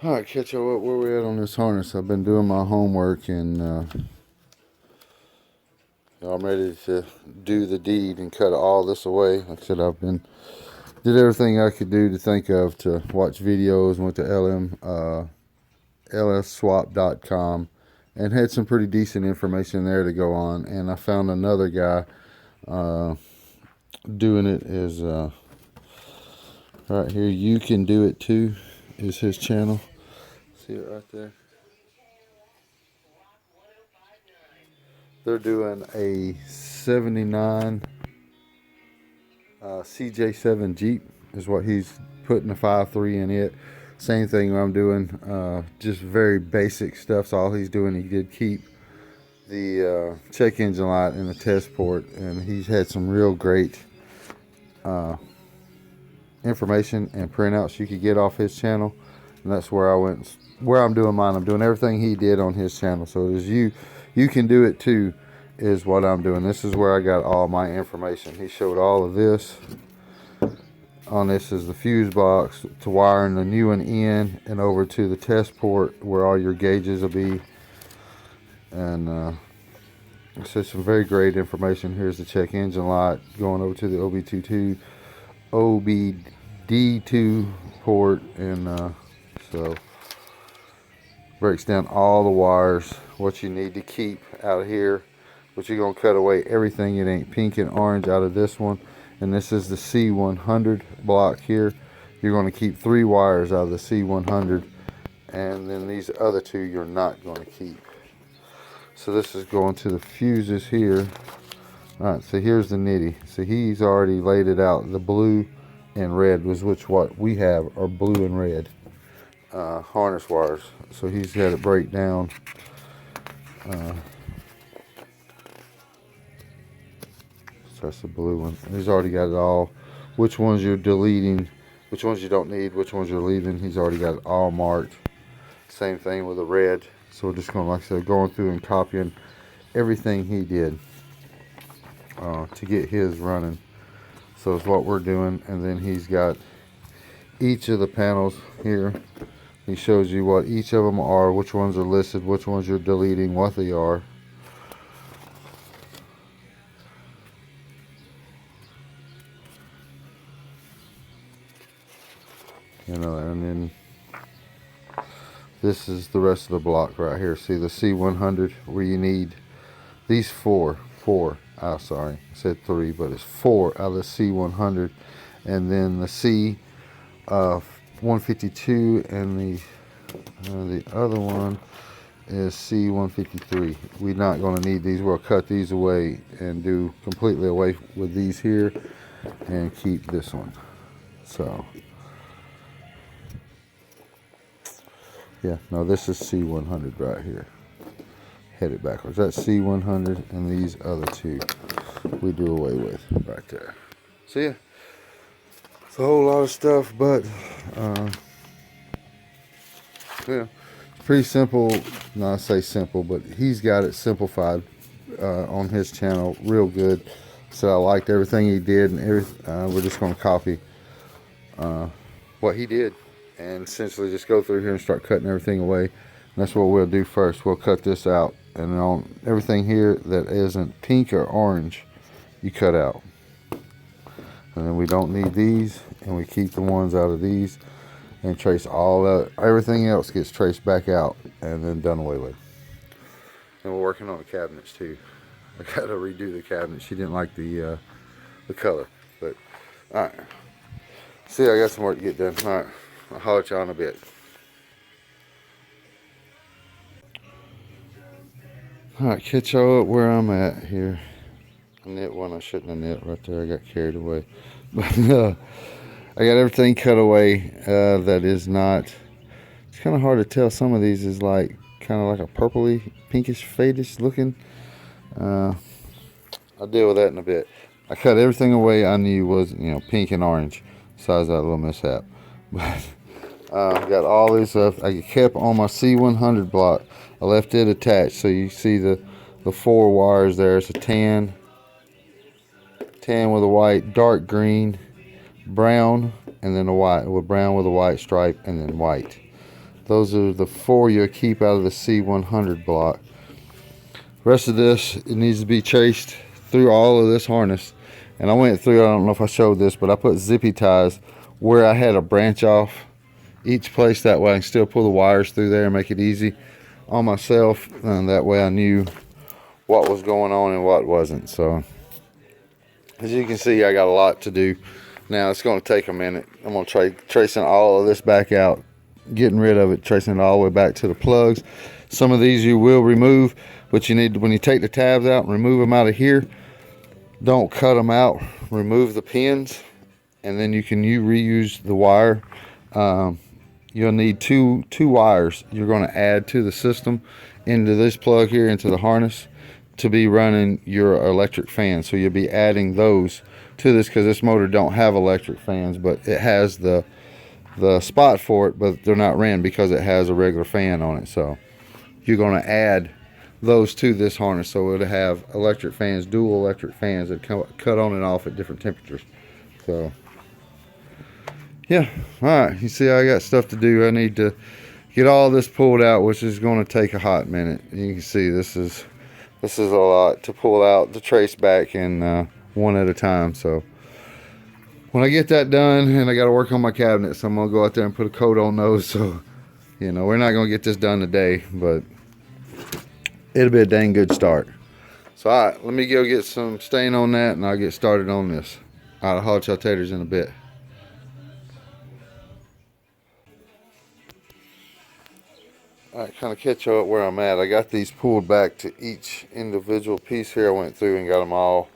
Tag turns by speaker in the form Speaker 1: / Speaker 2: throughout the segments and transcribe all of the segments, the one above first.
Speaker 1: Alright, catch you up where we at on this harness. I've been doing my homework and I'm ready to do the deed and cut all this away. Like I said, did everything I could do to think of to watch videos and went to lsswap.com and had some pretty decent information there to go on. And I found another guy doing it is right here. You Can Do It Too is his channel. See it right there. They're doing a 79 CJ7 Jeep is what he's putting a 5.3 in it. Same thing I'm doing, just very basic stuff. So all he's doing, he did keep the check engine light in the test port, and he's had some real great information and printouts you could get off his channel. And that's where I'm doing mine. I'm doing everything he did on his channel. So it is you can do it too is what I'm doing. This is where I got all my information. He showed all of this. On this is the fuse box to wiring the new one in and over to the test port where all your gauges will be. And so some very great information. Here's the check engine light going over to the OBD2 port, and so breaks down all the wires, what you need to keep out of here, but you're going to cut away everything that ain't pink and orange out of this one. And this is the C100 block here. You're going to keep 3 wires out of the C100, and then these other 2 you're not going to keep. So this is going to the fuses here. Alright, so here's the nitty. So he's already laid it out. The blue and red was what we have are blue and red harness wires. So he's got it break down. So that's the blue one. He's already got it all. Which ones you're deleting, which ones you don't need, which ones you're leaving. He's already got it all marked. Same thing with the red. So we're just going to, like I said, going through and copying everything he did to get his running. So it's what we're doing. And then he's got each of the panels here. He shows you what each of them are, which ones are listed, which ones you're deleting, what they are. You know, and then this is the rest of the block right here. See the C100 where you need these four. Sorry, I said 3, but it's 4 out of the C100, and then the C152, and the other one is C153. We're not going to need these. We'll cut these away and do completely away with these here, and keep this one. So yeah, no, this is C100 right here. Headed backwards. That's C100, and these other 2 we do away with right there. So yeah, it's a whole lot of stuff, but yeah, it's pretty simple. Not to say simple, but he's got it simplified on his channel real good. So I liked everything he did, and we're just going to copy what he did and essentially just go through here and start cutting everything away. And that's what we'll do first. We'll cut this out, and on everything here that isn't pink or orange, you cut out. And then we don't need these, and we keep the ones out of these, and trace all that. Everything else gets traced back out and then done away with. And we're working on the cabinets too. I got to redo the cabinet. She didn't like the color, but all right. See, I got some work to get done. All right, I'll holler at y'all in a bit. Alright, catch y'all up where I'm at here. I knit one I shouldn't have knit right there. I got carried away. But I got everything cut away that is not. It's kind of hard to tell. Some of these is like kind of like a purpley, pinkish, fadish looking. I'll deal with that in a bit. I cut everything away I knew was, pink and orange. Besides that little mishap. But got all this stuff. I kept on my C100 block. I left it attached, so you see the 4 wires there. It's a tan with a white, dark green, brown, and then a white, with brown with a white stripe, and then white. Those are the 4 you'll keep out of the C100 block. Rest of this, it needs to be chased through all of this harness. And I went through, I don't know if I showed this, but I put zippy ties where I had a branch off each place. That way I can still pull the wires through there and make it easy on myself. And that way I knew what was going on and what wasn't. So as you can see, I got a lot to do. Now it's going to take a minute. I'm going to try tracing all of this back out, getting rid of it, tracing it all the way back to the plugs. Some of these you will remove, but you need, when you take the tabs out and remove them out of here, don't cut them out. Remove the pins, and then you can reuse the wire. You'll need two wires you're going to add to the system into this plug here, into the harness, to be running your electric fan. So you'll be adding those to this, because this motor don't have electric fans, but it has the spot for it, but they're not ran because it has a regular fan on it. So you're going to add those to this harness, so it'll have electric fans, dual electric fans that cut on and off at different temperatures. So yeah, all right, you see I got stuff to do. I need to get all this pulled out, which is going to take a hot minute. You can see this is a lot to pull out, to trace back, and one at a time. So when I get that done, and I got to work on my cabinets, I'm gonna go out there and put a coat on those. So you know, we're not gonna get this done today, but it'll be a dang good start. So all right, let me go get some stain on that, and I'll get started on this. All right, I'll holler at y'all taters in a bit. All right, kind of catch you up where I'm at. I got these pulled back to each individual piece here. I went through and got them all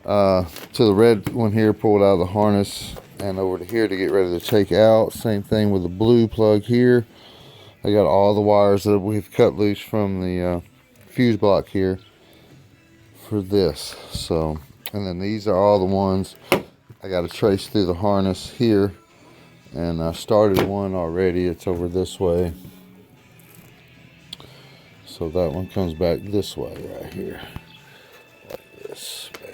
Speaker 1: to the red one here, pulled out of the harness, and over to here to get ready to take out. Same thing with the blue plug here. I got all the wires that we've cut loose from the fuse block here for this. So, and then these are all the ones I got to trace through the harness here, and I started one already. It's over this way. So that one comes back this way right here, like this. Bam.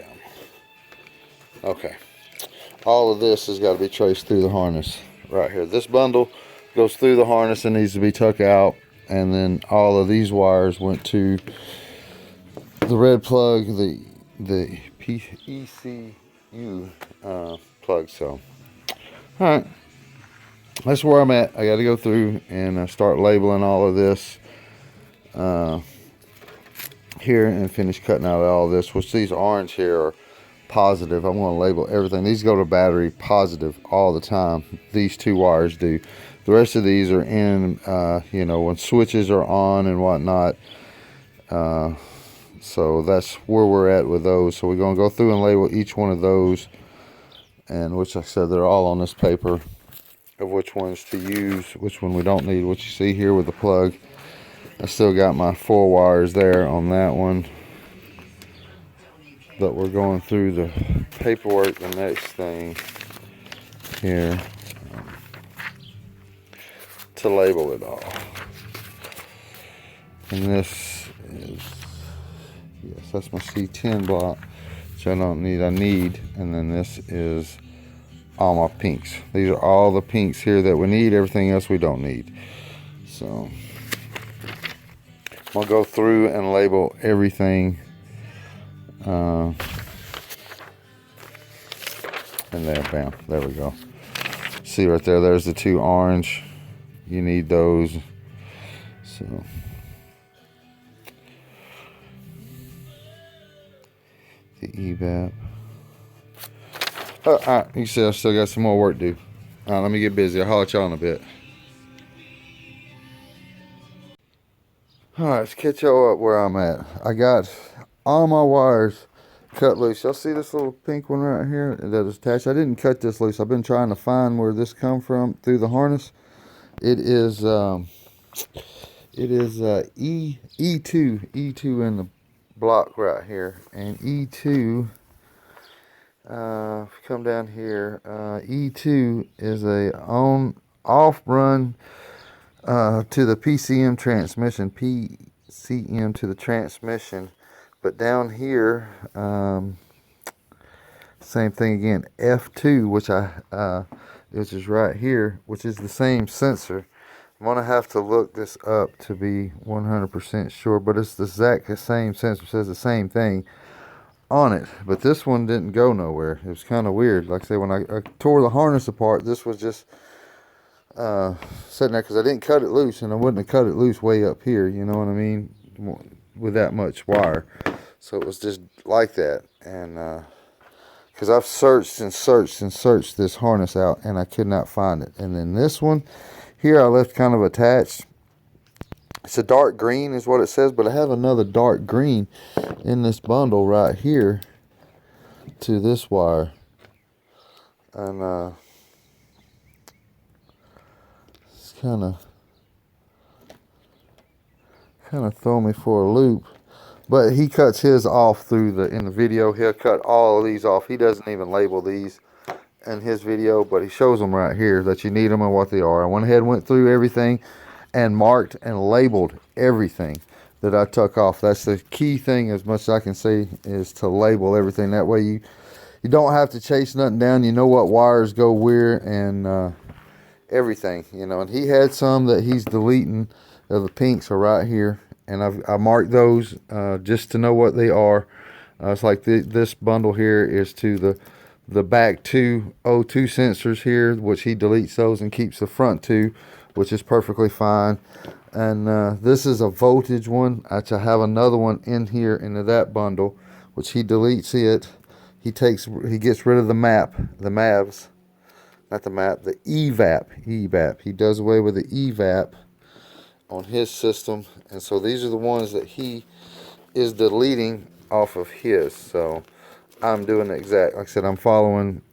Speaker 1: Okay, all of this has got to be traced through the harness right here. This bundle goes through the harness and needs to be tucked out, and then all of these wires went to the red plug, the ECU plug. So all right, that's where I'm at. I got to go through and start labeling all of this here, and finish cutting out all of this, which these orange here are positive. I'm going to label everything. These go to battery positive all the time. These two wires do. The rest of these are in, you know, when switches are on and whatnot. So that's where we're at with those. So we're going to go through and label each one of those, and which I said they're all on this paper of which ones to use, which one we don't need. What you see here with the plug, I still got my 4 wires there on that one, but we're going through the paperwork, the next thing here, to label it all. And this is, yes, that's my C10 block, which I don't need. I need, and then this is all my pinks. These are all the pinks here that we need. Everything else we don't need. So I'm gonna go through and label everything. And there, bam, there we go. See right there, there's the 2 orange. You need those. So the EVAP. Oh, all right, you see I still got some more work to do. All right, let me get busy. I'll holler at y'all in a bit. All right, let's catch y'all up where I'm at. I got all my wires cut loose. Y'all see this little pink one right here that is attached? I didn't cut this loose. I've been trying to find where this come from through the harness. It is E2 in the block right here, and E2. If you come down here, E2 is a off run to the PCM transmission, PCM to the transmission. But down here, same thing again, F2, which is right here, which is the same sensor. I'm gonna have to look this up to be 100% sure, but it's the exact same sensor, says the same thing on it, but this one didn't go nowhere. It was kind of weird. Like I say, when I tore the harness apart, this was just sitting there because I didn't cut it loose, and I wouldn't have cut it loose way up here, you know what I mean, with that much wire. So it was just like that. And because I've searched and searched and searched this harness out, and I could not find it. And then this one here I left kind of attached. It's a dark green is what it says, but I have another dark green in this bundle right here to this wire. And it's kind of throw me for a loop. But he cuts his off in the video. He'll cut all of these off. He doesn't even label these in his video, but he shows them right here that you need them and what they are. I went ahead and went through everything and marked and labeled everything that I took off. That's the key thing, as much as I can say, is to label everything. That way you don't have to chase nothing down. You know what wires go where and everything, you know. And he had some that he's deleting. The pinks are right here, and I marked those just to know what they are. It's like this bundle here is to the back two O2 sensors here, which he deletes those and keeps the front two, which is perfectly fine. And this is a voltage one. I have another one in here into that bundle, which he deletes it. He gets rid of the MAVs, not the map, the EVAP. He does away with the EVAP on his system, and so these are the ones that he is deleting off of his. So I'm doing the exact, like I said, I'm following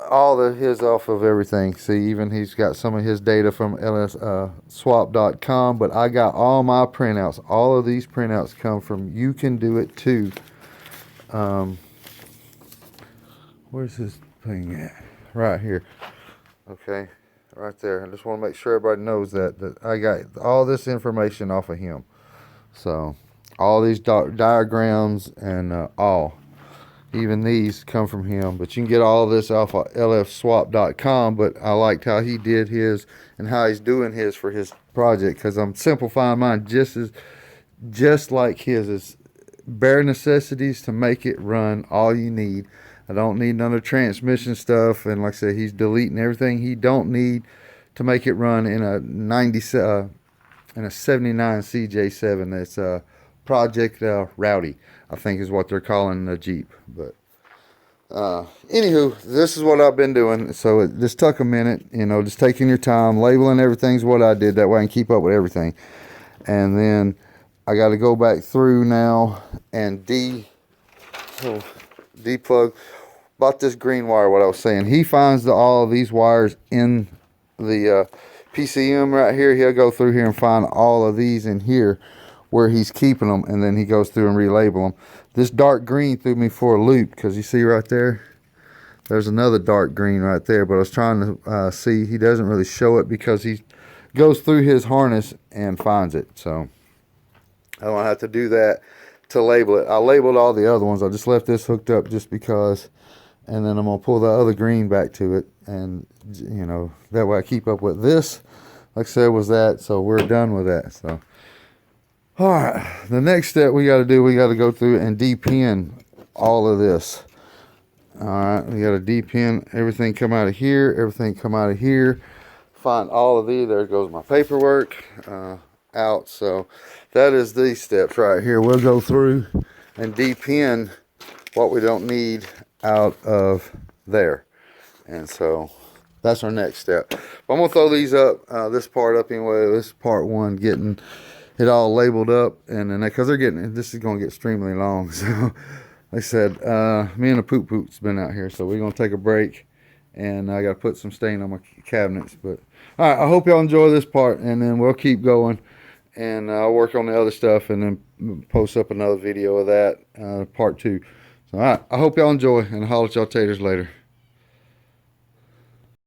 Speaker 1: all his off of everything. See, even he's got some of his data from LSSwap.com, but I got all my printouts. All of these printouts come from You Can Do It Too. Where's this thing at? Right here. Okay, right there. I just want to make sure everybody knows that I got all this information off of him. So all these diagrams and even these come from him, but you can get all this off of lfswap.com. But I liked how he did his and how he's doing his for his project, because I'm simplifying mine just like his. Is bare necessities to make it run. All you need. I don't need none of transmission stuff, and like I said, he's deleting everything he don't need to make it run in a 79 CJ7. That's Project Rowdy, I think is what they're calling the Jeep. But anywho, this is what I've been doing. So it just took a minute, you know, just taking your time, labeling everything's what I did. That way I can keep up with everything. And then I got to go back through now and deplug. About this green wire, what I was saying, he finds all of these wires in the PCM right here. He'll go through here and find all of these in here where he's keeping them, and then he goes through and relabel them. This dark green threw me for a loop, because you see right there, there's another dark green right there, but I was trying to see. He doesn't really show it because he goes through his harness and finds it. So I don't have to do that to label it. I labeled all the other ones. I just left this hooked up just because, and then I'm going to pull the other green back to it, and you know, that way I keep up with this. Like I said, was that, so we're done with that. So all right, the next step we got to do, we got to go through and de-pin all of this. All right, we got to de-pin everything, come out of here, everything come out of here, find all of these. There goes my paperwork out. So that is these steps right here. We'll go through and de-pin what we don't need out of there. And so that's our next step. But I'm going to throw these up, this part up anyway. This is part one, getting it all labeled up. And then, because this is going to get extremely long. So like I said, me and the poop's been out here. So we're going to take a break. And I got to put some stain on my cabinets. But all right, I hope y'all enjoy this part. And then we'll keep going. And I'll work on the other stuff and then post up another video of that, part two. So, all right, I hope y'all enjoy, and I'll holler at y'all taters later.